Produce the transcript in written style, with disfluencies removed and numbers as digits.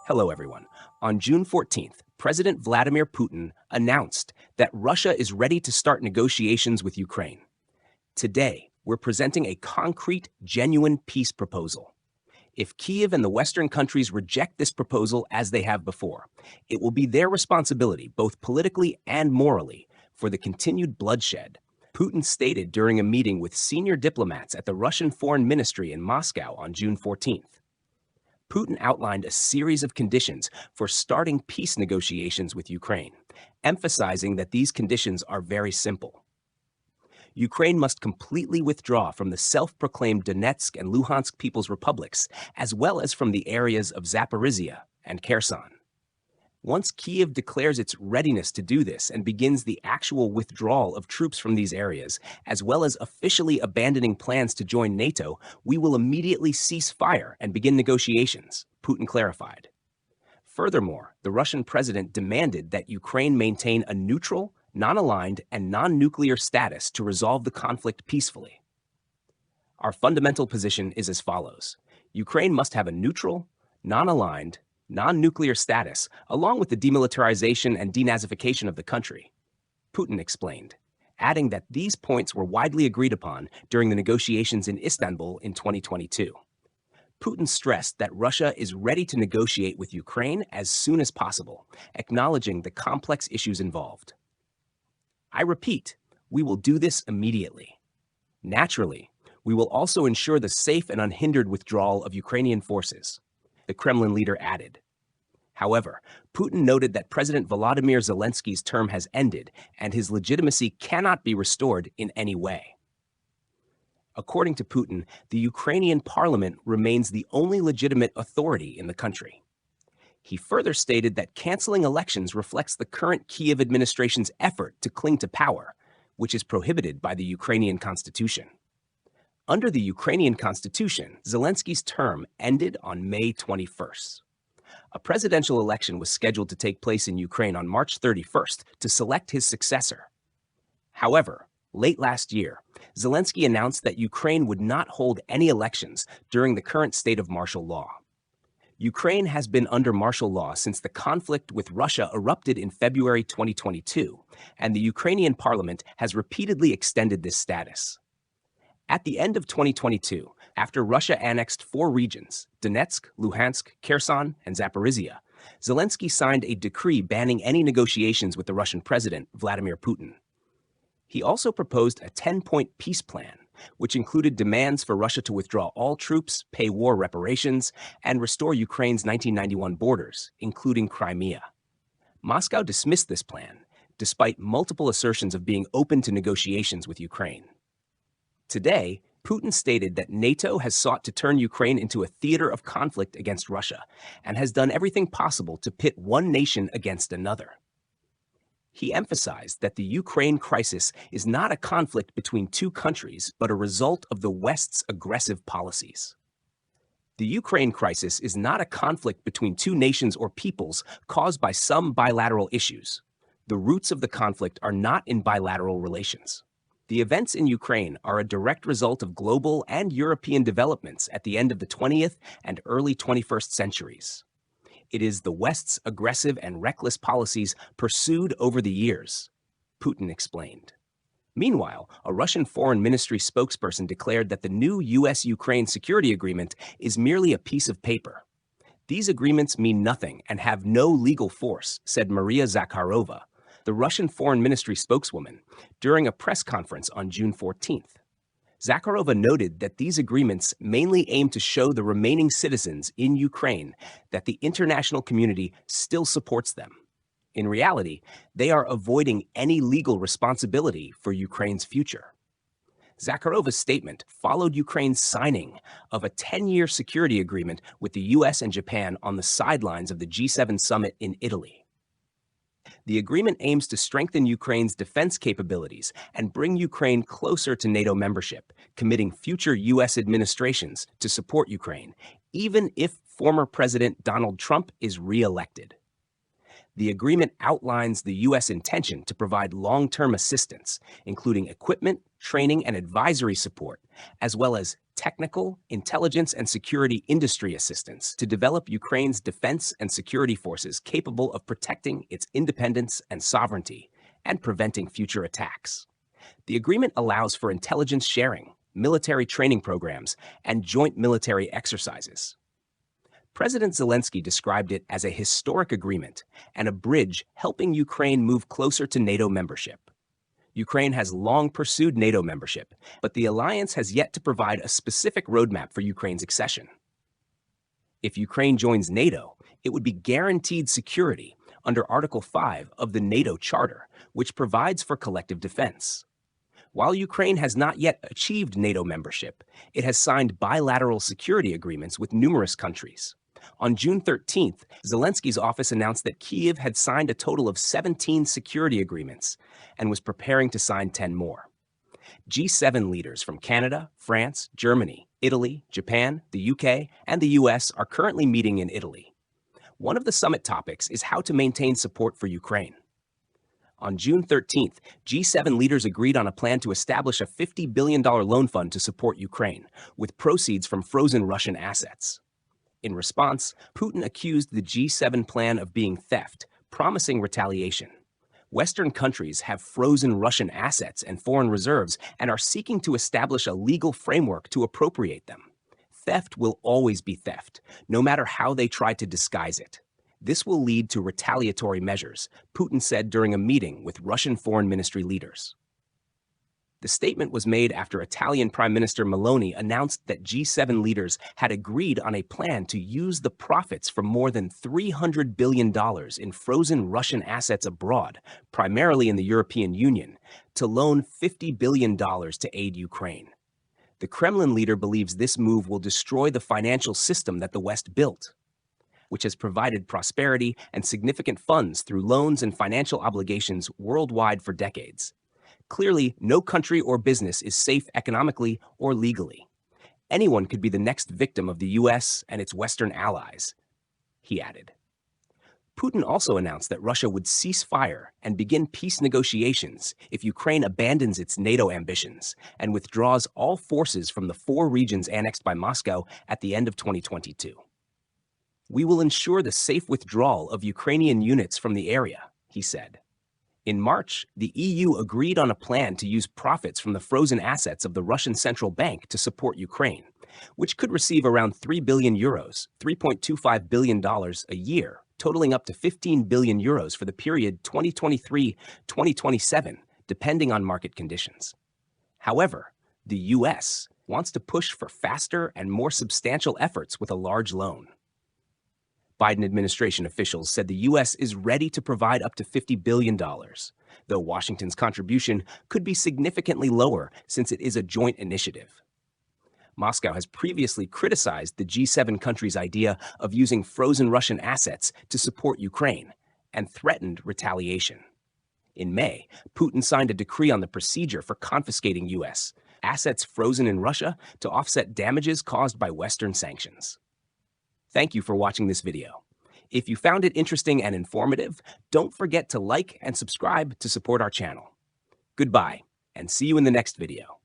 Hello, everyone. On June 14th, President Vladimir Putin announced that Russia is ready to start negotiations with Ukraine. Today, we're presenting a concrete, genuine peace proposal. If Kyiv and the Western countries reject this proposal as they have before, it will be their responsibility, both politically and morally, for the continued bloodshed. Putin stated during a meeting with senior diplomats at the Russian Foreign Ministry in Moscow on June 14th. Putin outlined a series of conditions for starting peace negotiations with Ukraine, emphasizing that these conditions are very simple. Ukraine must completely withdraw from the self-proclaimed Donetsk and Luhansk People's Republics, as well as from the areas of Zaporizhia and Kherson. Once Kyiv declares its readiness to do this and begins the actual withdrawal of troops from these areas, as well as officially abandoning plans to join NATO, we will immediately cease fire and begin negotiations, Putin clarified. Furthermore, the Russian president demanded that Ukraine maintain a neutral, non-aligned, and non-nuclear status to resolve the conflict peacefully. Our fundamental position is as follows. Ukraine must have a neutral, non-aligned, non-nuclear status, along with the demilitarization and denazification of the country, Putin explained, adding that these points were widely agreed upon during the negotiations in Istanbul in 2022. Putin stressed that Russia is ready to negotiate with Ukraine as soon as possible, acknowledging the complex issues involved. I repeat, we will do this immediately. Naturally, we will also ensure the safe and unhindered withdrawal of Ukrainian forces, the Kremlin leader added. However, Putin noted that President Volodymyr Zelensky's term has ended and his legitimacy cannot be restored in any way. According to Putin, the Ukrainian parliament remains the only legitimate authority in the country. He further stated that canceling elections reflects the current Kyiv administration's effort to cling to power, which is prohibited by the Ukrainian constitution. Under the Ukrainian constitution, Zelensky's term ended on May 21st. A presidential election was scheduled to take place in Ukraine on March 31st to select his successor. However, late last year, Zelensky announced that Ukraine would not hold any elections during the current state of martial law. Ukraine has been under martial law since the conflict with Russia erupted in February 2022, and the Ukrainian parliament has repeatedly extended this status. At the end of 2022, after Russia annexed 4 regions, Donetsk, Luhansk, Kherson, and Zaporizhia, Zelensky signed a decree banning any negotiations with the Russian president, Vladimir Putin. He also proposed a 10-point peace plan, which included demands for Russia to withdraw all troops, pay war reparations, and restore Ukraine's 1991 borders, including Crimea. Moscow dismissed this plan, despite multiple assertions of being open to negotiations with Ukraine. Today, Putin stated that NATO has sought to turn Ukraine into a theater of conflict against Russia and has done everything possible to pit one nation against another. He emphasized that the Ukraine crisis is not a conflict between two countries, but a result of the West's aggressive policies. The Ukraine crisis is not a conflict between two nations or peoples caused by some bilateral issues. The roots of the conflict are not in bilateral relations. The events in Ukraine are a direct result of global and European developments at the end of the 20th and early 21st centuries. It is the West's aggressive and reckless policies pursued over the years, Putin explained. Meanwhile, a Russian Foreign Ministry spokesperson declared that the new U.S. Ukraine security agreement is merely a piece of paper. These agreements mean nothing and have no legal force, said Maria Zakharova, the Russian Foreign Ministry spokeswoman, during a press conference on June 14th. Zakharova noted that these agreements mainly aim to show the remaining citizens in Ukraine that the international community still supports them. In reality, they are avoiding any legal responsibility for Ukraine's future. Zakharova's statement followed Ukraine's signing of a 10-year security agreement with the U.S. and Japan on the sidelines of the G7 summit in Italy. The agreement aims to strengthen Ukraine's defense capabilities and bring Ukraine closer to NATO membership, committing future U.S. administrations to support Ukraine, even if former President Donald Trump is re-elected. The agreement outlines the U.S. intention to provide long-term assistance, including equipment, training, and advisory support, as well as technical, intelligence, and security industry assistance to develop Ukraine's defense and security forces capable of protecting its independence and sovereignty and preventing future attacks. The agreement allows for intelligence sharing, military training programs, and joint military exercises. President Zelensky described it as a historic agreement and a bridge helping Ukraine move closer to NATO membership. Ukraine has long pursued NATO membership, but the alliance has yet to provide a specific roadmap for Ukraine's accession. If Ukraine joins NATO, it would be guaranteed security under Article 5 of the NATO Charter, which provides for collective defense. While Ukraine has not yet achieved NATO membership, it has signed bilateral security agreements with numerous countries. On June 13th, Zelensky's office announced that Kyiv had signed a total of 17 security agreements and was preparing to sign 10 more. G7 leaders from Canada, France, Germany, Italy, Japan, the UK, and the US are currently meeting in Italy. One of the summit topics is how to maintain support for Ukraine. On June 13th, G7 leaders agreed on a plan to establish a $50 billion loan fund to support Ukraine, with proceeds from frozen Russian assets. In response, Putin accused the G7 plan of being theft, promising retaliation. Western countries have frozen Russian assets and foreign reserves and are seeking to establish a legal framework to appropriate them. Theft will always be theft, no matter how they try to disguise it. This will lead to retaliatory measures, Putin said during a meeting with Russian Foreign Ministry leaders. The statement was made after Italian Prime Minister Meloni announced that G7 leaders had agreed on a plan to use the profits from more than $300 billion in frozen Russian assets abroad, primarily in the European Union, to loan $50 billion to aid Ukraine. The Kremlin leader believes this move will destroy the financial system that the West built, which has provided prosperity and significant funds through loans and financial obligations worldwide for decades. Clearly, no country or business is safe economically or legally. Anyone could be the next victim of the U.S. and its Western allies, he added. Putin also announced that Russia would cease fire and begin peace negotiations if Ukraine abandons its NATO ambitions and withdraws all forces from the 4 regions annexed by Moscow at the end of 2022. We will ensure the safe withdrawal of Ukrainian units from the area, he said. In March, the EU agreed on a plan to use profits from the frozen assets of the Russian Central Bank to support Ukraine, which could receive around €3 billion, $3.25 billion a year, totaling up to €15 billion for the period 2023-2027, depending on market conditions. However, the U.S. wants to push for faster and more substantial efforts with a large loan. Biden administration officials said the U.S. is ready to provide up to $50 billion, though Washington's contribution could be significantly lower since it is a joint initiative. Moscow has previously criticized the G7 countries' idea of using frozen Russian assets to support Ukraine and threatened retaliation. In May, Putin signed a decree on the procedure for confiscating U.S. assets frozen in Russia to offset damages caused by Western sanctions. Thank you for watching this video. If you found it interesting and informative, don't forget to like and subscribe to support our channel. Goodbye, and see you in the next video.